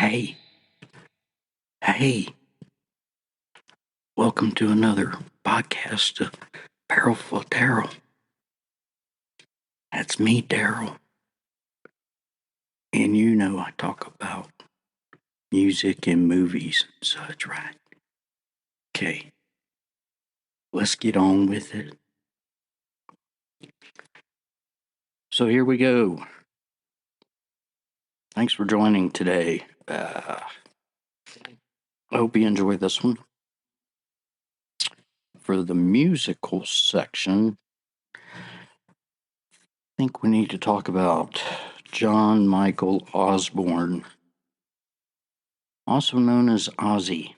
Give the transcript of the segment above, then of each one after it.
Hey, hey, welcome to another podcast of Powerful Daryl. That's me, Daryl. And you know I talk about music and movies and such, right? Okay, let's get on with it. So here we go. Thanks for joining today. I hope you enjoy this one. For the musical section, I think we need to talk about John Michael Osborne, also known as Ozzy.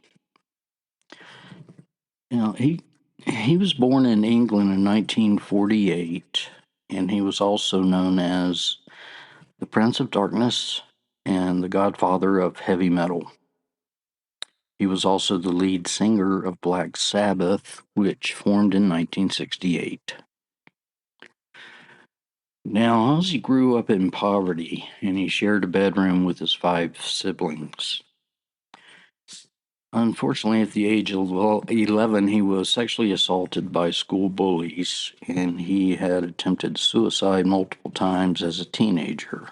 He was born in England in 1948, and he was also known as the Prince of Darkness and the Godfather of heavy metal. He was also the lead singer of Black Sabbath, which formed in 1968. Now, Ozzy grew up in poverty, and he shared a bedroom with his 5 siblings. Unfortunately, at the age of 11, he was sexually assaulted by school bullies, and he had attempted suicide multiple times as a teenager.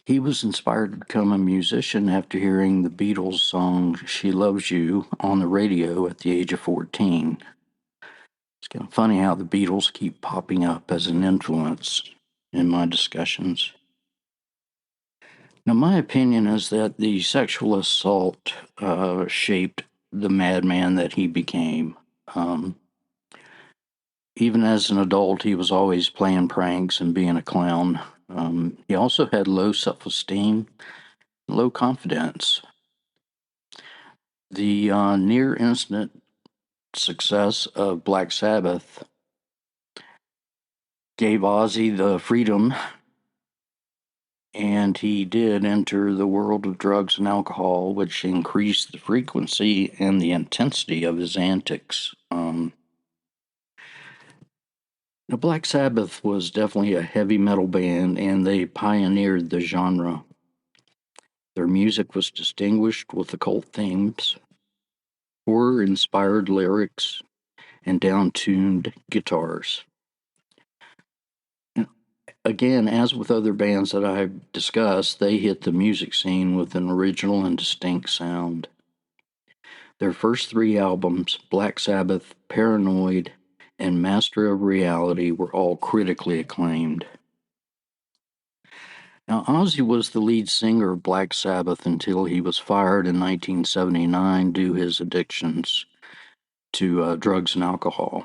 He was inspired to become a musician after hearing the Beatles' song She Loves You on the radio at the age of 14. It's kind of funny how the Beatles keep popping up as an influence in my discussions. Now, my opinion is that the sexual assault shaped the madman that he became. Even as an adult, he was always playing pranks and being a clown. He also had low self-esteem, low confidence. The near instant success of Black Sabbath gave Ozzy the freedom, and he did enter the world of drugs and alcohol, which increased the frequency and the intensity of his antics. Now, Black Sabbath was definitely a heavy metal band, and they pioneered the genre. Their music was distinguished with occult themes, horror-inspired lyrics, and down-tuned guitars. Again, as with other bands that I've discussed, they hit the music scene with an original and distinct sound. Their first 3 albums, Black Sabbath, Paranoid, and Master of Reality, were all critically acclaimed. Now, Ozzy was the lead singer of Black Sabbath until he was fired in 1979 due to his addictions to drugs and alcohol.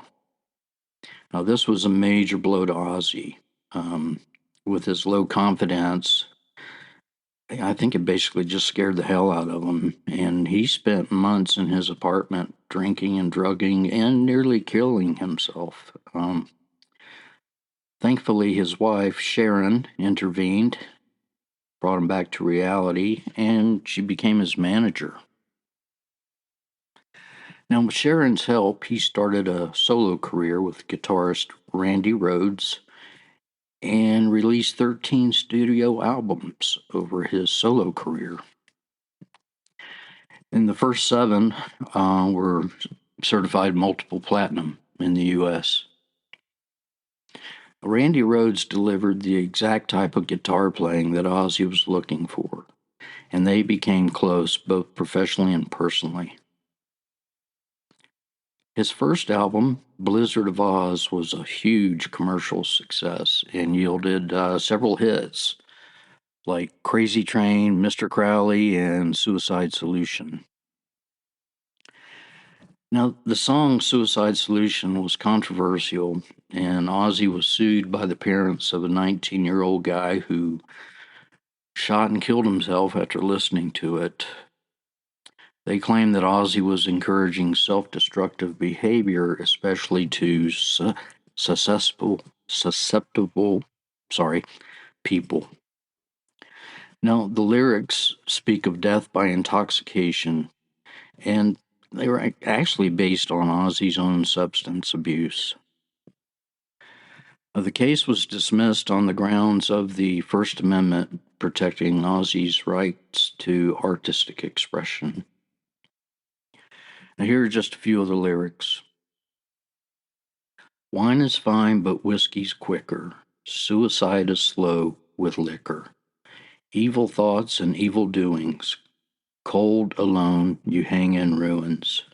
Now, this was a major blow to Ozzy. With his low confidence, I think it basically just scared the hell out of him, and he spent months in his apartment drinking and drugging and nearly killing himself. Thankfully, his wife, Sharon, intervened, brought him back to reality, and she became his manager. Now, with Sharon's help, he started a solo career with guitarist Randy Rhoads and released 13 studio albums over his solo career. And the first 7 were certified multiple platinum in the U.S. Randy Rhoads delivered the exact type of guitar playing that Ozzy was looking for, and they became close both professionally and personally. His first album, Blizzard of Oz, was a huge commercial success and yielded several hits like Crazy Train, Mr. Crowley, and Suicide Solution. Now, the song Suicide Solution was controversial, and Ozzy was sued by the parents of a 19-year-old guy who shot and killed himself after listening to it. They claimed that Ozzy was encouraging self-destructive behavior, especially to susceptible people. Now, the lyrics speak of death by intoxication, and they were actually based on Ozzy's own substance abuse. The case was dismissed on the grounds of the First Amendment protecting Ozzy's rights to artistic expression. Now, here are just a few of the lyrics. Wine is fine, but whiskey's quicker. Suicide is slow with liquor. Evil thoughts and evil doings. Cold, alone, you hang in ruins.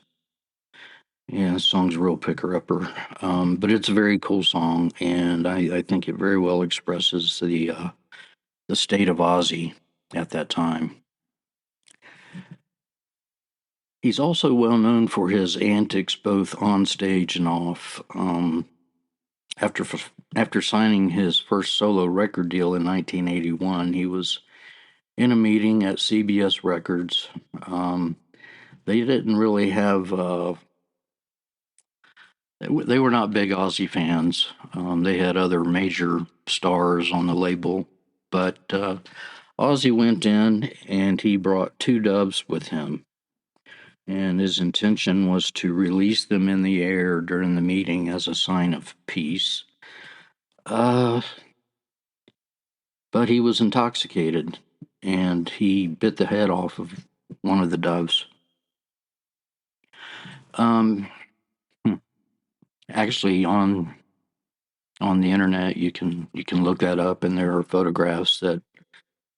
Yeah, this song's a real picker-upper, but it's a very cool song, and I think it very well expresses the state of Ozzy at that time. He's also well known for his antics both on stage and off. After signing his first solo record deal in 1981, he was in a meeting at CBS Records. They didn't really have they were not big Ozzy fans. They had other major stars on the label, but Ozzy went in and he brought two doves with him. And his intention was to release them in the air during the meeting as a sign of peace. But he was intoxicated, and he bit the head off of one of the doves. Actually, on the internet, you can look that up, and there are photographs that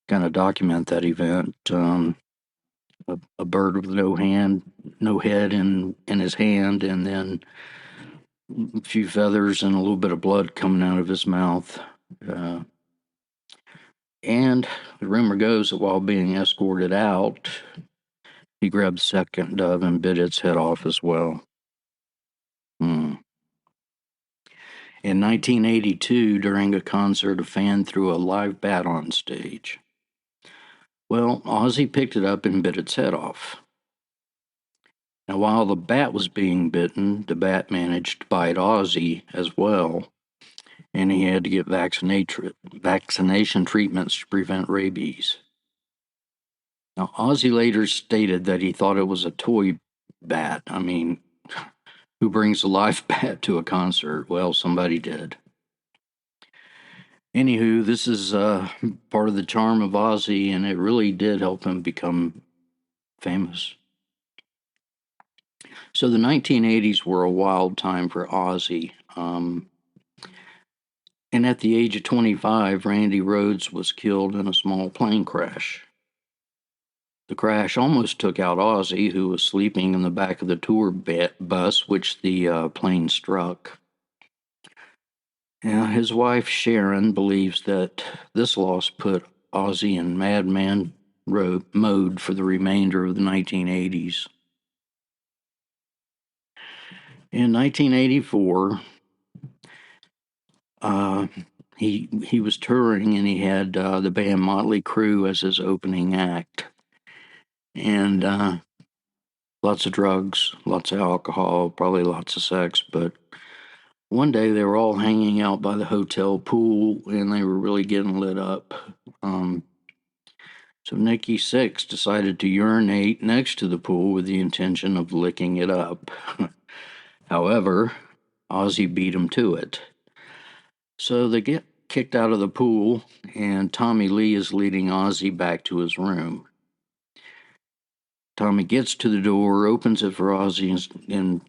kind of document that event. A bird with no head in his hand, and then a few feathers and a little bit of blood coming out of his mouth. And the rumor goes that while being escorted out, he grabbed the second dove and bit its head off as well. In 1982, during a concert, a fan threw a live bat on stage. Well, Ozzy picked it up and bit its head off. Now, while the bat was being bitten, the bat managed to bite Ozzy as well, and he had to get vaccination treatments to prevent rabies. Now, Ozzy later stated that he thought it was a toy bat. I mean, who brings a live bat to a concert? Well, somebody did. Anywho, this is part of the charm of Ozzy, and it really did help him become famous. So the 1980s were a wild time for Ozzy. And at the age of 25, Randy Rhoads was killed in a small plane crash. The crash almost took out Ozzy, who was sleeping in the back of the tour bus which the plane struck. Now, his wife, Sharon, believes that this loss put Ozzy in madman mode for the remainder of the 1980s. In 1984, he was touring, and he had the band Motley Crue as his opening act. And lots of drugs, lots of alcohol, probably lots of sex. But one day they were all hanging out by the hotel pool, and they were really getting lit up. So Nikki Sixx decided to urinate next to the pool with the intention of licking it up. However, Ozzy beat him to it. So they get kicked out of the pool, and Tommy Lee is leading Ozzy back to his room. Tommy gets to the door, opens it for Ozzy, and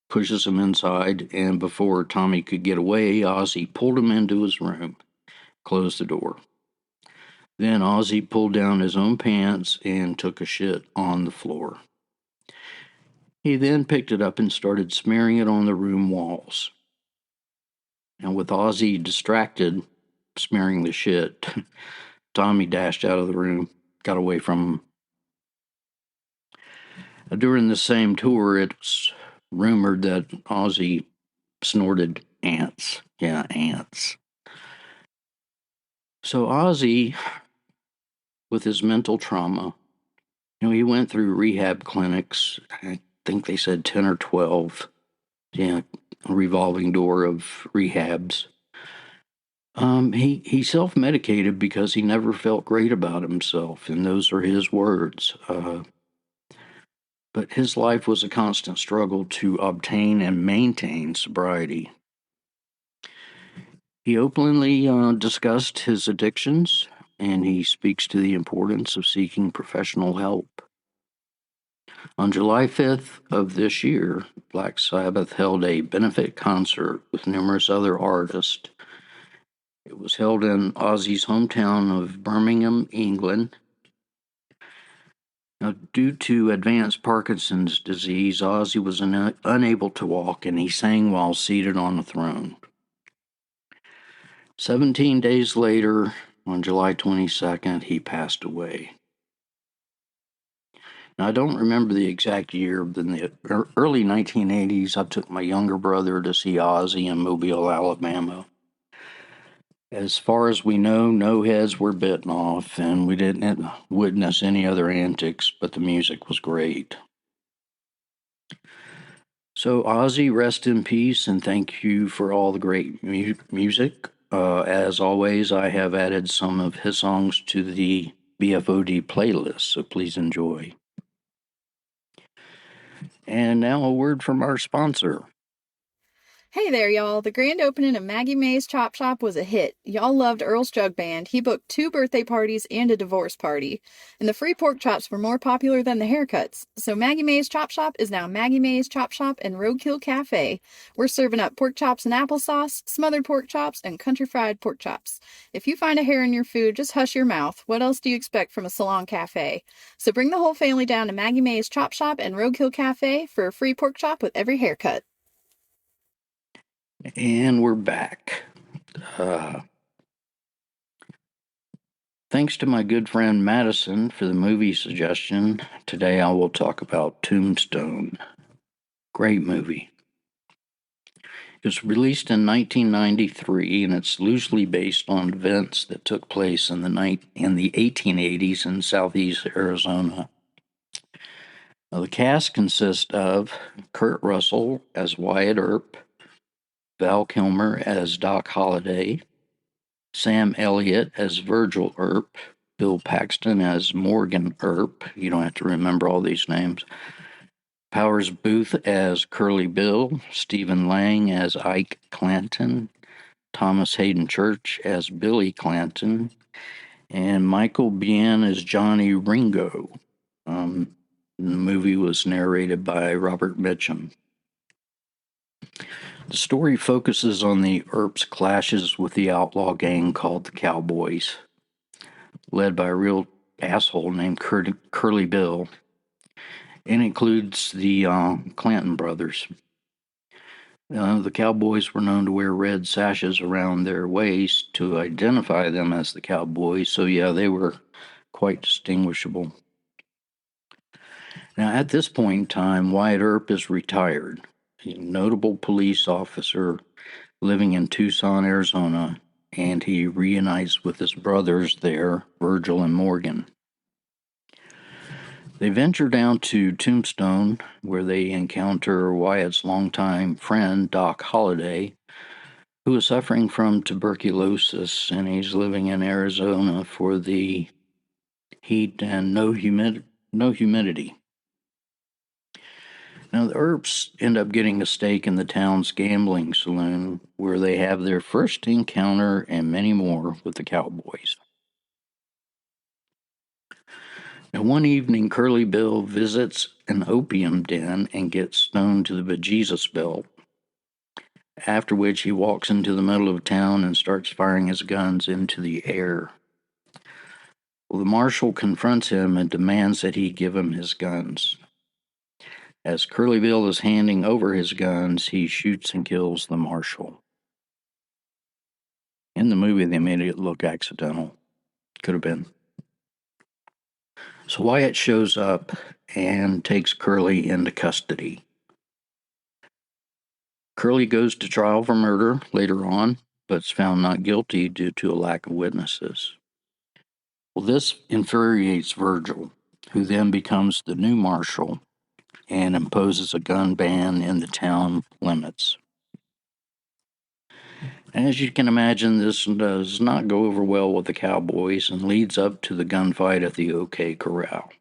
pushes him inside. And before Tommy could get away, Ozzy pulled him into his room, closed the door. Then Ozzy pulled down his own pants and took a shit on the floor. He then picked it up and started smearing it on the room walls. And with Ozzy distracted, smearing the shit, Tommy dashed out of the room, got away from him. During the same tour, it's rumored that Ozzy snorted ants. Yeah, ants. So Ozzy, with his mental trauma, he went through rehab clinics. I think they said 10 or 12. Yeah, a revolving door of rehabs. He self-medicated because he never felt great about himself, and those are his words. But his life was a constant struggle to obtain and maintain sobriety. He openly discussed his addictions, and he speaks to the importance of seeking professional help. On July 5th of this year, Black Sabbath held a benefit concert with numerous other artists. It was held in Ozzy's hometown of Birmingham, England. Now, due to advanced Parkinson's disease, Ozzy was unable to walk, and he sang while seated on a throne. 17 days later, on July 22nd, he passed away. Now, I don't remember the exact year, but in the early 1980s, I took my younger brother to see Ozzy in Mobile, Alabama. As far as we know, no heads were bitten off, and we didn't witness any other antics, but the music was great. So, Ozzy, rest in peace, and thank you for all the great music. As always, I have added some of his songs to the BFOD playlist, so please enjoy. And now a word from our sponsor. Hey there, y'all. The grand opening of Maggie Mae's Chop Shop was a hit. Y'all loved Earl's Jug Band. He booked 2 birthday parties and a divorce party. And the free pork chops were more popular than the haircuts. So Maggie Mae's Chop Shop is now Maggie Mae's Chop Shop and Roadkill Cafe. We're serving up pork chops and applesauce, smothered pork chops, and country fried pork chops. If you find a hair in your food, just hush your mouth. What else do you expect from a salon cafe? So bring the whole family down to Maggie Mae's Chop Shop and Roadkill Cafe for a free pork chop with every haircut. And we're back. Thanks to my good friend Madison for the movie suggestion. Today I will talk about Tombstone. Great movie. It was released in 1993, and it's loosely based on events that took place in the 1880s in southeast Arizona. Now, the cast consists of Kurt Russell as Wyatt Earp, Val Kilmer as Doc Holliday, Sam Elliott as Virgil Earp, Bill Paxton as Morgan Earp. You don't have to remember all these names. Powers Booth as Curly Bill, Stephen Lang as Ike Clanton, Thomas Hayden Church as Billy Clanton, and Michael Biehn as Johnny Ringo. The movie was narrated by Robert Mitchum. The story focuses on the Earps' clashes with the outlaw gang called the Cowboys, led by a real asshole named Curly Bill, and includes the Clanton brothers. The Cowboys were known to wear red sashes around their waist to identify them as the Cowboys, so yeah, they were quite distinguishable. Now, at this point in time, Wyatt Earp is retired, a notable police officer living in Tucson, Arizona, and he reunites with his brothers there, Virgil and Morgan. They venture down to Tombstone, where they encounter Wyatt's longtime friend, Doc Holliday, who is suffering from tuberculosis, and he's living in Arizona for the heat and no humidity. Now, the Earps end up getting a stake in the town's gambling saloon, where they have their first encounter and many more with the Cowboys. Now, one evening, Curly Bill visits an opium den and gets stoned to the bejesus belt, after which he walks into the middle of town and starts firing his guns into the air. Well, the marshal confronts him and demands that he give him his guns. As Curly Bill is handing over his guns, he shoots and kills the marshal. In the movie, they made it look accidental. Could have been. So Wyatt shows up and takes Curly into custody. Curly goes to trial for murder later on, but is found not guilty due to a lack of witnesses. Well, this infuriates Virgil, who then becomes the new marshal and imposes a gun ban in the town limits. As you can imagine, this does not go over well with the Cowboys and leads up to the gunfight at the OK Corral.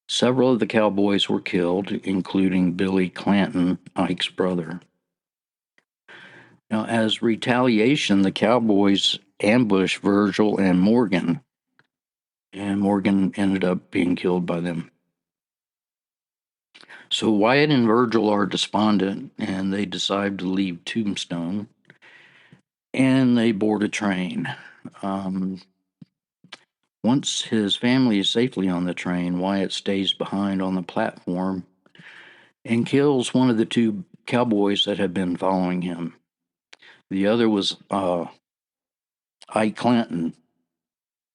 Several of the Cowboys were killed, including Billy Clanton, Ike's brother. Now, as retaliation, the Cowboys ambushed Virgil and Morgan ended up being killed by them. So Wyatt and Virgil are despondent, and they decide to leave Tombstone, and they board a train. Once his family is safely on the train, Wyatt stays behind on the platform and kills one of the two cowboys that had been following him. The other was Ike Clanton,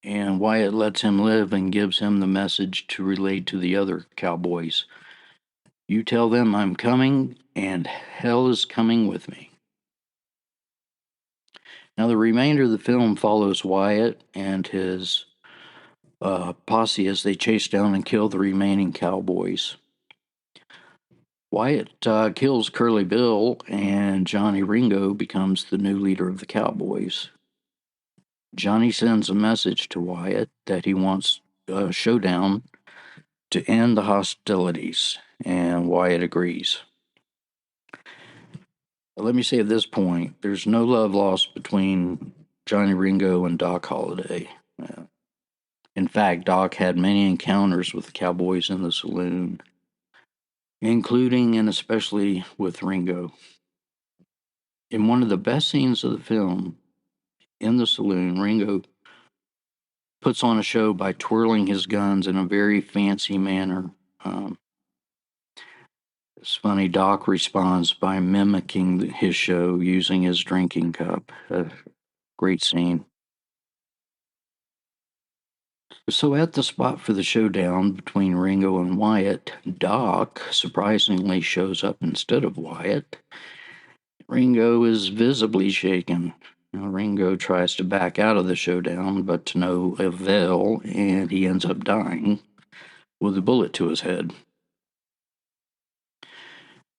and Wyatt lets him live and gives him the message to relay to the other cowboys. You tell them I'm coming, and hell is coming with me. Now, the remainder of the film follows Wyatt and his posse as they chase down and kill the remaining cowboys. Wyatt kills Curly Bill, and Johnny Ringo becomes the new leader of the Cowboys. Johnny sends a message to Wyatt that he wants a showdown to end the hostilities, and Wyatt agrees. Let me say at this point, there's no love lost between Johnny Ringo and Doc Holliday. In fact, Doc had many encounters with the Cowboys in the saloon, including and especially with Ringo. In one of the best scenes of the film, in the saloon, Ringo puts on a show by twirling his guns in a very fancy manner. It's funny, Doc responds by mimicking his show using his drinking cup. Great scene. So at the spot for the showdown between Ringo and Wyatt, Doc surprisingly shows up instead of Wyatt. Ringo is visibly shaken. Now, Ringo tries to back out of the showdown, but to no avail, and he ends up dying with a bullet to his head.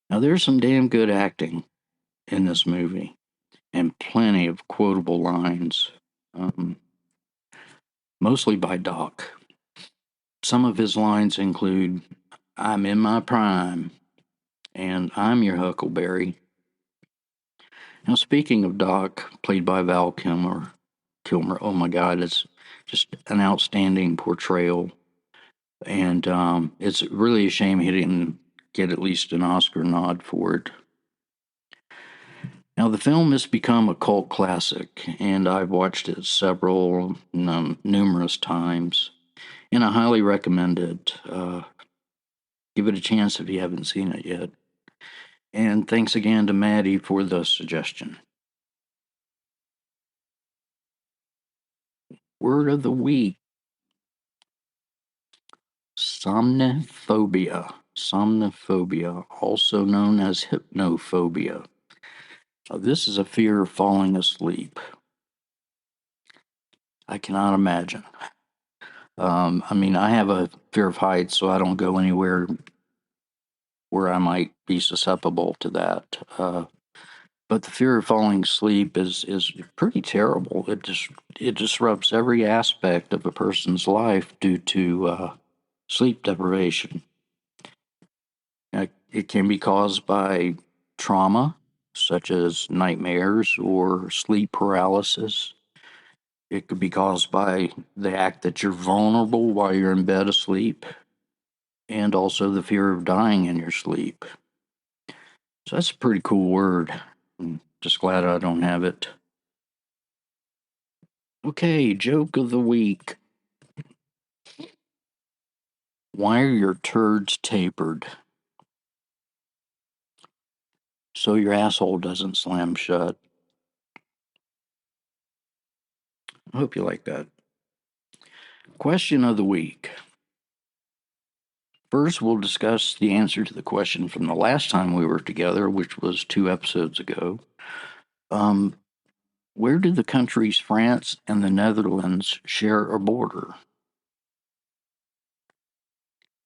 Now, there's some damn good acting in this movie, and plenty of quotable lines, mostly by Doc. Some of his lines include, I'm in my prime, and I'm your Huckleberry. Now, speaking of Doc, played by Val Kilmer, oh my God, it's just an outstanding portrayal. And it's really a shame he didn't get at least an Oscar nod for it. Now, the film has become a cult classic, and I've watched it numerous times, and I highly recommend it. Give it a chance if you haven't seen it yet. And thanks again to Maddie for the suggestion. Word of the week. Somnophobia. Somnophobia, also known as hypnophobia. This is a fear of falling asleep. I cannot imagine. I have a fear of heights, so I don't go anywhere where I might be susceptible to that. But the fear of falling asleep is pretty terrible. It disrupts every aspect of a person's life due to sleep deprivation. It can be caused by trauma, such as nightmares or sleep paralysis. It could be caused by the act that you're vulnerable while you're in bed asleep, and also the fear of dying in your sleep. So that's a pretty cool word. I'm just glad I don't have it. Okay, joke of the week. Why are your turds tapered? So your asshole doesn't slam shut. I hope you like that. Question of the week. First, we'll discuss the answer to the question from the last time we were together, which was 2 episodes ago. Where do the countries France and the Netherlands share a border?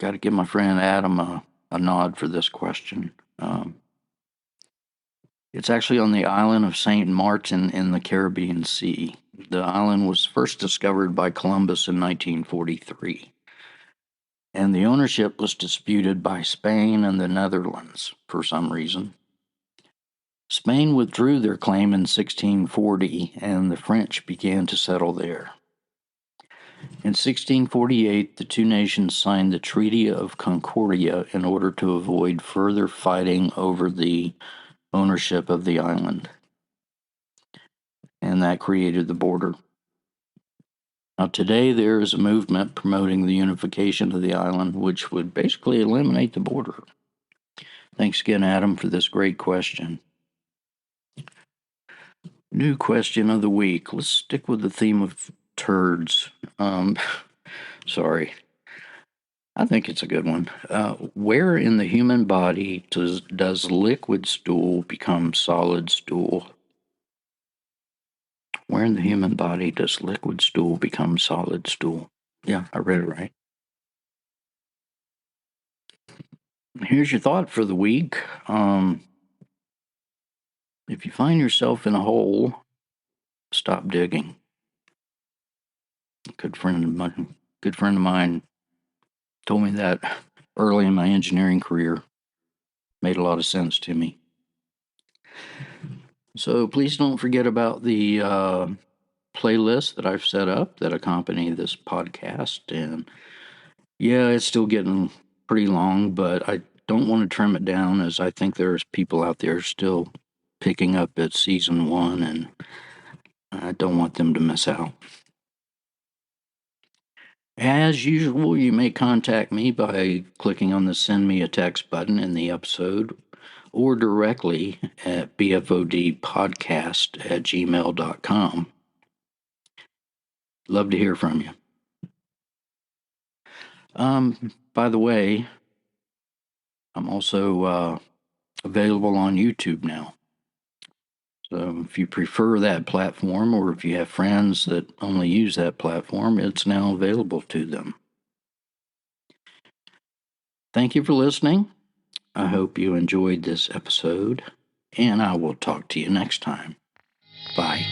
Got to give my friend Adam a nod for this question. It's actually on the island of St. Martin in the Caribbean Sea. The island was first discovered by Columbus in 1943, and the ownership was disputed by Spain and the Netherlands for some reason. Spain withdrew their claim in 1640, and the French began to settle there. In 1648, the two nations signed the Treaty of Concordia in order to avoid further fighting over the ownership of the island, and that created the border. Now, today there is a movement promoting the unification of the island, which would basically eliminate the border. Thanks again, Adam, for this great question. New question of the week. Let's stick with the theme of turds. Sorry. I think it's a good one. Where in the human body does liquid stool become solid stool? Where in the human body does liquid stool become solid stool? Yeah, I read it right. Here's your thought for the week. If you find yourself in a hole, stop digging. A good friend of mine told me that early in my engineering career. Made a lot of sense to me. So please don't forget about the playlist that I've set up that accompany this podcast. And yeah, it's still getting pretty long, but I don't want to trim it down, as I think there's people out there still picking up at season 1, and I don't want them to miss out. As usual, you may contact me by clicking on the send me a text button in the episode, or directly at bfodpodcast@gmail.com. Love to hear from you. By the way, I'm also available on YouTube now. So if you prefer that platform, or if you have friends that only use that platform, it's now available to them. Thank you for listening. I hope you enjoyed this episode, and I will talk to you next time. Bye.